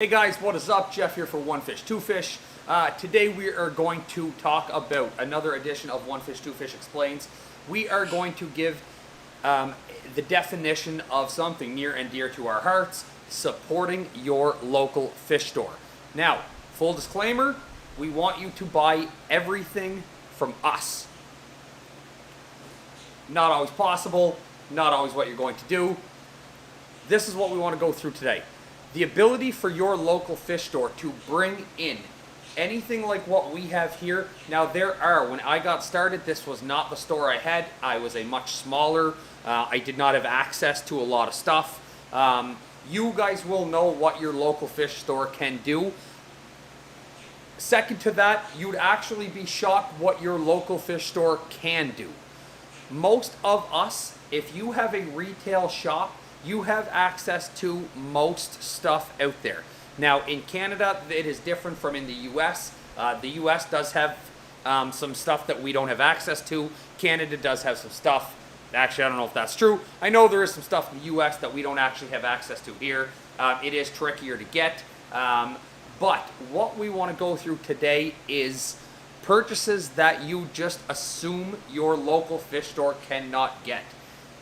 Hey guys, what is up? Jeff here for One Fish, Two Fish. Today we are going to talk about another edition of One Fish, Two Fish Explains. We are going to give the definition of something near and dear to our hearts, supporting your local fish store. Now, full disclaimer, we want you to buy everything from us. Not always possible, not always what you're going to do. This is what we want to go through today. The ability for your local fish store to bring in anything like what we have here. Now when I got started, this was not the store I had. I was a much smaller, I did not have access to a lot of stuff. You guys will know what your local fish store can do. Second to that, you'd actually be shocked what your local fish store can do. Most of us, if you have a retail shop, you have access to most stuff out there. Now, in Canada, it is different from in the US. The US does have some stuff that we don't have access to. Canada does have some stuff. Actually, I don't know if that's true. I know there is some stuff in the US that we don't actually have access to here. It is trickier to get. But what we want to go through today is purchases that you just assume your local fish store cannot get.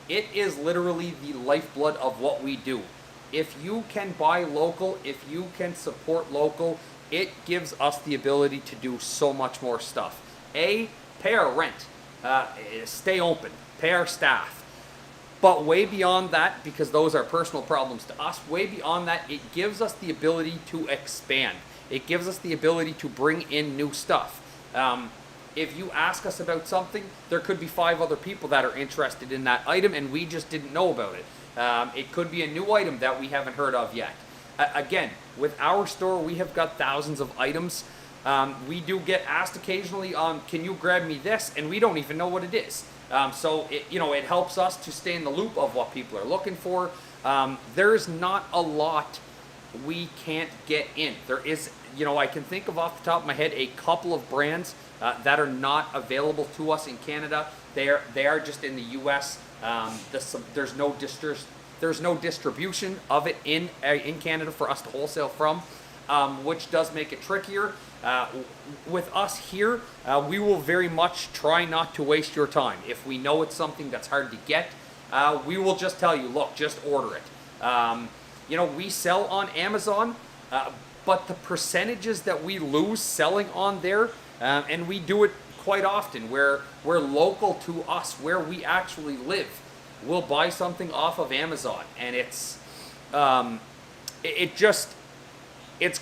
It is literally the lifeblood of what we do. If you can buy local, if you can support local, it gives us the ability to do so much more stuff. Pay our rent, stay open, pay our staff. But way beyond that, because those are personal problems to us, way beyond that, it gives us the ability to expand. It gives us the ability to bring in new stuff. If you ask us about something, there could be 5 other people that are interested in that item and we just didn't know about it. It could be a new item that we haven't heard of yet. Again, with our store, we have got thousands of items. We do get asked occasionally on, can you grab me this? And we don't even know what it is. So it helps us to stay in the loop of what people are looking for. There's not a lot we can't get in. There is, I can think of off the top of my head a couple of brands that are not available to us in Canada. They are just in the U.S. There's no distribution of it in Canada for us to wholesale from, which does make it trickier. With us here, we will very much try not to waste your time. If we know it's something that's hard to get, we will just tell you, look, just order it. We sell on Amazon, but the percentages that we lose selling on there, and we do it quite often, where we're local to us, where we actually live, we'll buy something off of Amazon, and it's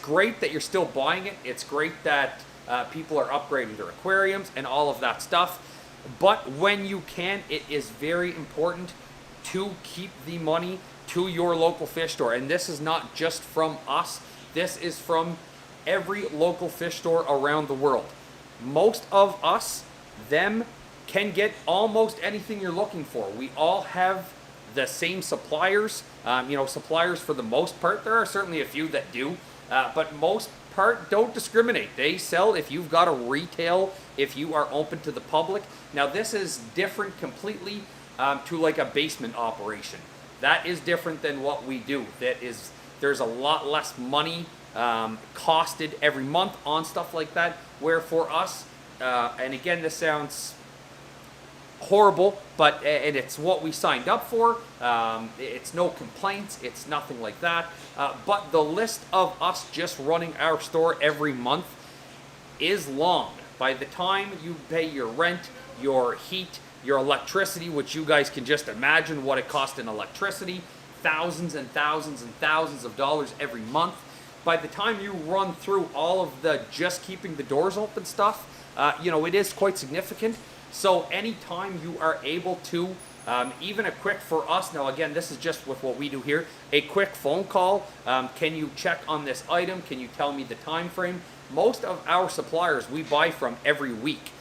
great that you're still buying it. It's great that people are upgrading their aquariums and all of that stuff. But when you can, it is very important to keep the money to your local fish store. And this is not just from us. This is from every local fish store around the world. Most of us, them, can get almost anything you're looking for. We all have the same suppliers. Suppliers for the most part. There are certainly a few that do, but most part don't discriminate. They sell if you've got a retail, if you are open to the public. Now this is different completely to like a basement operation. That is different than what we do. There's a lot less money costed every month on stuff like that, where for us, and again, this sounds horrible, but and it's what we signed up for. It's no complaints, it's nothing like that, but the list of us just running our store every month is long. By the time you pay your rent, your heat, your electricity, which you guys can just imagine what it costs in electricity, thousands and thousands and thousands of dollars every month. By the time you run through all of the just keeping the doors open stuff, it is quite significant. So anytime you are able to, even a quick for us, now again, this is just with what we do here, a quick phone call, can you check on this item? Can you tell me the time frame? Most of our suppliers we buy from every week.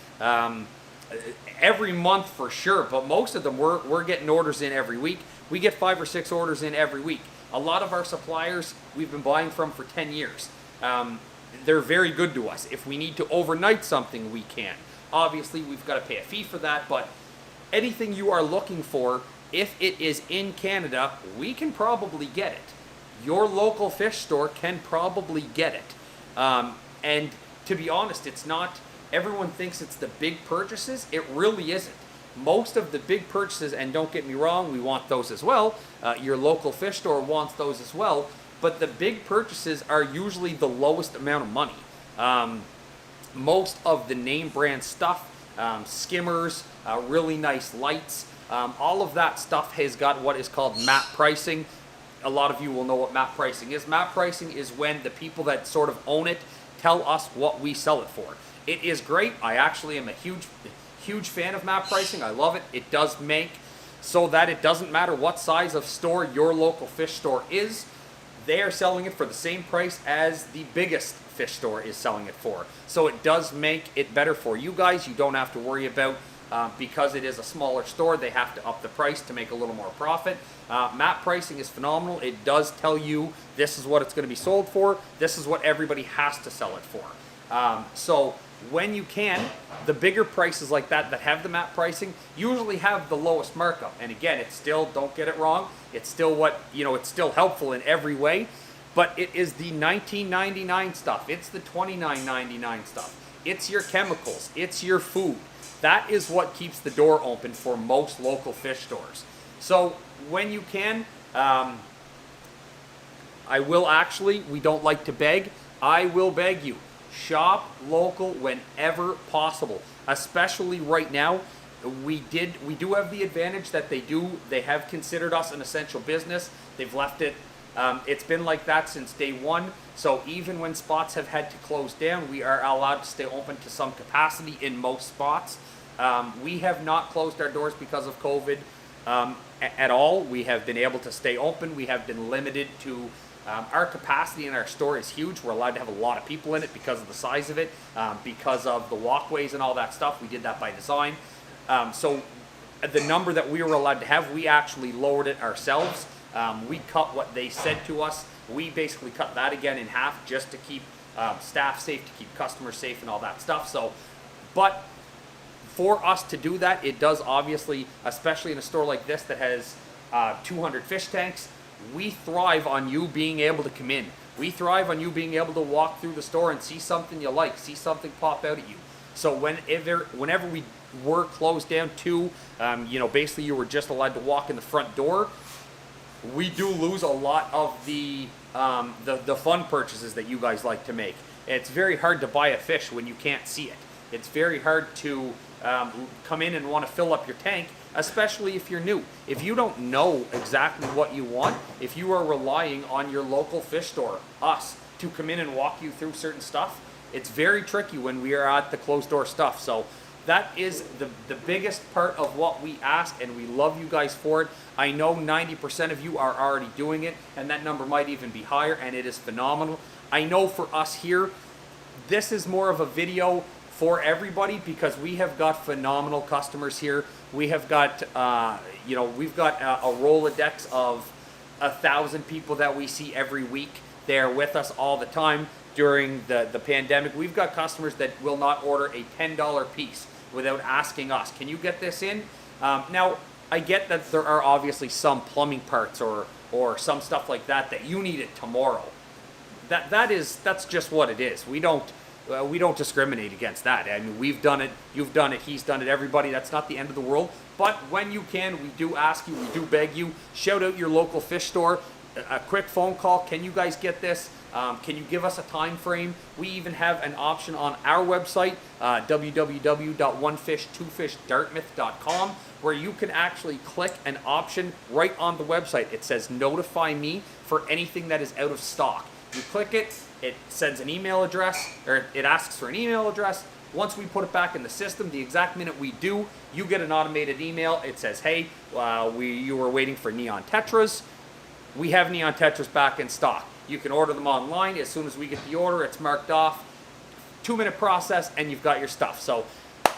Every month for sure, but most of them we're getting orders in every week. We get 5 or 6 orders in every week. A lot of our suppliers we've been buying from for 10 years. They're very good to us. If we need to overnight something, we can. Obviously, we've got to pay a fee for that, but anything you are looking for, if it is in Canada, we can probably get it. your local fish store can probably get it. And to be honest, it's not, everyone thinks it's the big purchases. It really isn't. Most of the big purchases, and don't get me wrong, we want those as well. Your local fish store wants those as well. But the big purchases are usually the lowest amount of money. Most of the name brand stuff, skimmers, really nice lights, all of that stuff has got what is called MAP pricing. A lot of you will know what MAP pricing is. MAP pricing is when the people that sort of own it tell us what we sell it for. It is great. I actually am a huge fan of MAP pricing. I love it. It does make so that it doesn't matter what size of store your local fish store is, they are selling it for the same price as the biggest fish store is selling it for. So it does make it better for you guys. You don't have to worry about, because it is a smaller store, they have to up the price to make a little more profit. MAP pricing is phenomenal. It does tell you this is what it's going to be sold for. This is what everybody has to sell it for. So when you can, the bigger prices like that have the MAP pricing usually have the lowest markup. And again, it's still, don't get it wrong, it's still what, it's still helpful in every way, but it is the $19.99 stuff. It's the $29.99 stuff. It's your chemicals. It's your food. That is what keeps the door open for most local fish stores. So when you can, I will actually, we don't like to beg, I will beg you, shop local whenever possible. Especially right now, we do have the advantage that they have considered us an essential business. They've left it, it's been like that since day one. So even when spots have had to close down, we are allowed to stay open to some capacity in most spots. We have not closed our doors because of COVID at all. We have been able to stay open. We have been limited to, our capacity in our store is huge. We're allowed to have a lot of people in it because of the size of it, because of the walkways and all that stuff. We did that by design. So the number that we were allowed to have, we actually lowered it ourselves. We cut what they said to us. We basically cut that again in half just to keep staff safe, to keep customers safe and all that stuff. So, but for us to do that, it does obviously, especially in a store like this that has 200 fish tanks, we thrive on you being able to come in. We thrive on you being able to walk through the store and see something you like, see something pop out at you. So whenever we were closed down to, basically you were just allowed to walk in the front door, we do lose a lot of the fun purchases that you guys like to make. It's very hard to buy a fish when you can't see it. It's very hard to come in and want to fill up your tank, especially if you're new. If you don't know exactly what you want, if you are relying on your local fish store, us, to come in and walk you through certain stuff, it's very tricky when we are at the closed door stuff. So that is the biggest part of what we ask, and we love you guys for it. I know 90% of you are already doing it, and that number might even be higher, and it is phenomenal. I know for us here, this is more of a video for everybody because we have got phenomenal customers here. We have got, we've got a Rolodex of 1,000 people that we see every week. They're with us all the time during the pandemic. We've got customers that will not order a $10 piece without asking us, can you get this in? Now, I get that there are obviously some plumbing parts or some stuff like that you need it tomorrow. That's just what it is. We don't discriminate against that. I mean, we've done it, you've done it, he's done it, everybody. That's not the end of the world. But when you can, we do ask you, we do beg you, shout out your local fish store. A quick phone call, can you guys get this? Can you give us a time frame? We even have an option on our website, www.onefishtwofishdartmouth.com, where you can actually click an option right on the website. It says notify me for anything that is out of stock. You click it, it sends an email address, or it asks for an email address. Once we put it back in the system, the exact minute we do, you get an automated email. It says, hey, you were waiting for neon tetras. We have neon tetras back in stock. You can order them online. As soon as we get the order, it's marked off. 2-minute process, and you've got your stuff. So,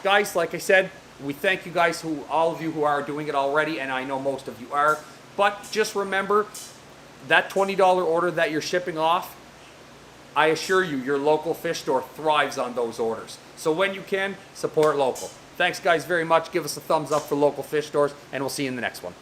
guys, like I said, we thank you guys, all of you who are doing it already, and I know most of you are. But just remember, that $20 order that you're shipping off, I assure you, your local fish store thrives on those orders. So when you can, support local. Thanks, guys, very much. Give us a thumbs up for local fish stores, and we'll see you in the next one.